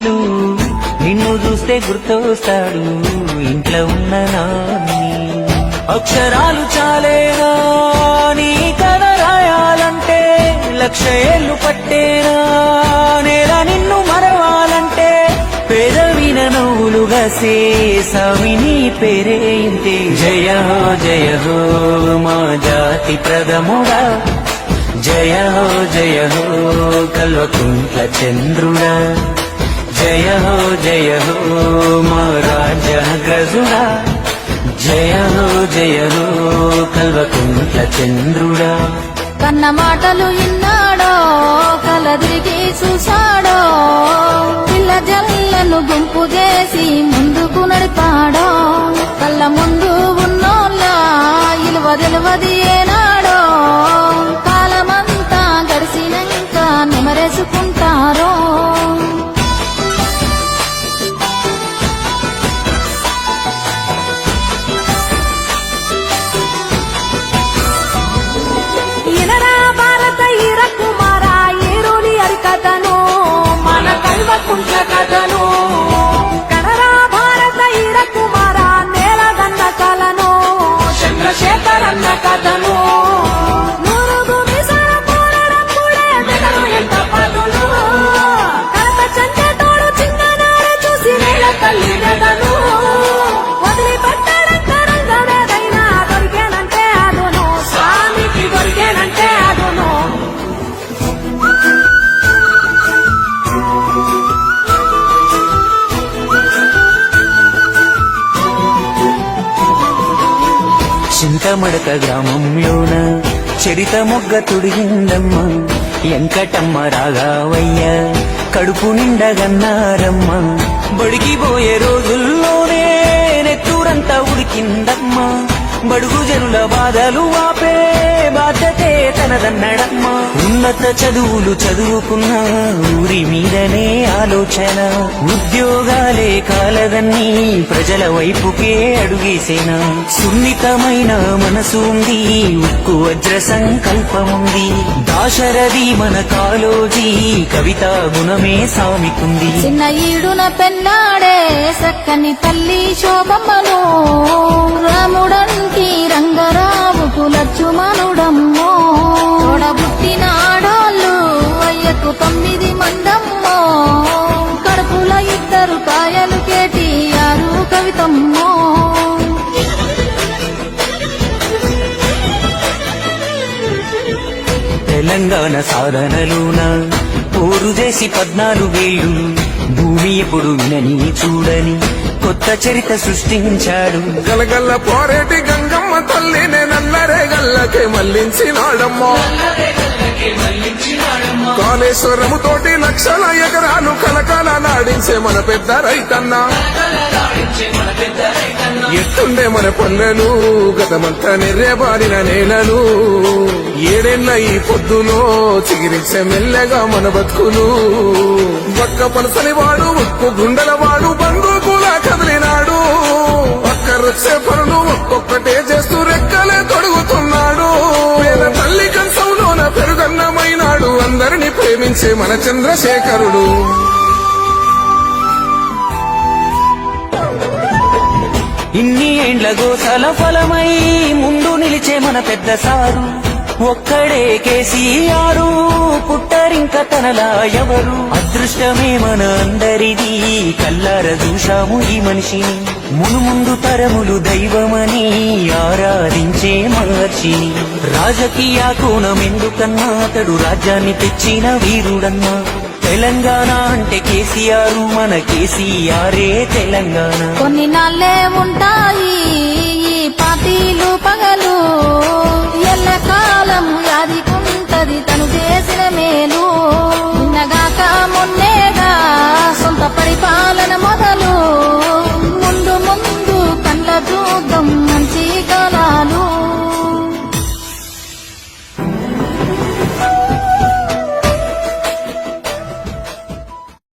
ఇల్లు నిన్ను చూస్తే గుర్తొస్తాడు ఇంట్లో ఉన్న నాన్ని. అక్షరాలు చాలేనా నీ కథ రాయాలంటే, లక్ష ఏళ్ళు పట్టేనా నేల నిన్ను మరవాలంటే, పేదవిన నవ్వులుగా సేసామి నీ పేరే ఇంతే. జయ హో జయ హో మా జాతి ప్రథముడా, జయ హో కల్వకుంట్ల చంద్రుడా, జయ హో మా రాజ్యాగ్రజుడా, జయ హో కల్వకుంట్ల చంద్రుడా. కన్న మాటలు ఇన్నాడో కలదిరిగి చూసాడో, పిల్ల జల్లను గుంపు చేసి ముందుకు నడిపాడో, కళ్ళ ముందు ఉన్నోళ్ళ ఇలువ తెలువది ఏనాడో, కాలమంతా గడిసినాక నిమరేసుకుంటారో. కథను కనరా భారత ఈర కుమార నేలగన్న కలను, చంద్రశేఖరన్న కథను, నూరుగు మిసాల పోరాడప్పుడే మెదడు ఎంత పదులు, కడత చంద్రతోడు చిన్ననాడే చూసి నేల తల్లి మెదను, వదిలిపెట్టడంత రంగమేదైనా దొరికేనంటే అదును, స్వామికి దొరికేనంటే అదును. చింతమడక గ్రామంలోన చరిత మొగ్గ తుడిగిందమ్మ, ఎంకటమ్మ రాగావయ్య కడుపు నిండగన్నారమ్మ. బడికి పోయే రోజుల్లోనే నెత్తూరంతా ఉడికిందమ్మ, బడుగు జనుల బాధలు ఆపే బాధ్యతే తనదన్నడమ్మ. ఉన్నత చదువులు చదువుకున్న ఊరి మీదనే ఆలోచన, ఉద్యోగాలే కాలదన్నీ ప్రజల వైపుకే అడుగేసేనా. సున్నితమైన మనసు ఉంది, ఉక్కు వజ్ర సంకల్పముంది, దాశరథి మన కాలోజీ కవితా గుణమే సామికుంది. చిన్న ఈడున పెన్నాడే సక్కని తల్లి శోభమ్మను, రాముడంటి రంగరావుకు లచ్చుమనుడమ్మో, తోడబుట్టిన ఆడాళ్ళు అయ్యకు 9 మందమ్మో, కడుపుల 2 కాయలు KTR కవితమ్మో. తెలంగాణ సాధనలోన పోరు చేసి 14 ఏళ్ళు, భూమి ఎప్పుడు వినని చూడని కొత్త చరిత్ర సృష్టించాడు. గలగల్ల పోరేటి గంగమ్మ తల్లినే నల్లరే గల్లకే మళ్లించినాడమ్మో, కాళేశ్వరము తోటి లక్షల ఎకరాలు కలకాల నాడించే మన పెద్ద రైతన్న. ఎట్టుండే మన పల్లెలు గతమంతా నెర్రెబారిన నేలలు, 7 ఏళ్ల ఈ పొద్దులో చిగిరించే మెల్లగా మన బతుకులు. ఒక్క పలసని వాడు ఉక్కు గుండెల వాడు బందూకులా కదిలినాడు, ఒక్కరొచ్చే పనులు ఒక్కొక్కటే చేస్తూ రెక్కలే తొడుగుతున్నాడు. పేద తల్లి కంచంలోన పెరుగన్నమైనాడు, అందరినీ ప్రేమించే మన చంద్రశేఖరుడు. ఇన్ని ఏండ్ల గోసల ఫలమై ముందు నిలిచే మన పెద్ద సారు, ఒక్కడే కేసీఆర్, పుట్టరింక తనలా ఎవరు. అదృష్టమే మన అందరిది, కల్లార చూశాము ఈ మనిషిని, మునుముందు తరములు దైవమని ఆరాధించే మహర్షిని. రాజకీయ కోణం ఎందుకన్నా అతడు రాజ్యాన్ని తెచ్చిన వీరుడన్నా. తెలంగాణ అంటే కేసీఆర్, మన కేసీఆరే తెలంగాణ. కొన్ని నాళ్ళే ఉంటాయి ఈ పార్టీలు పగలు,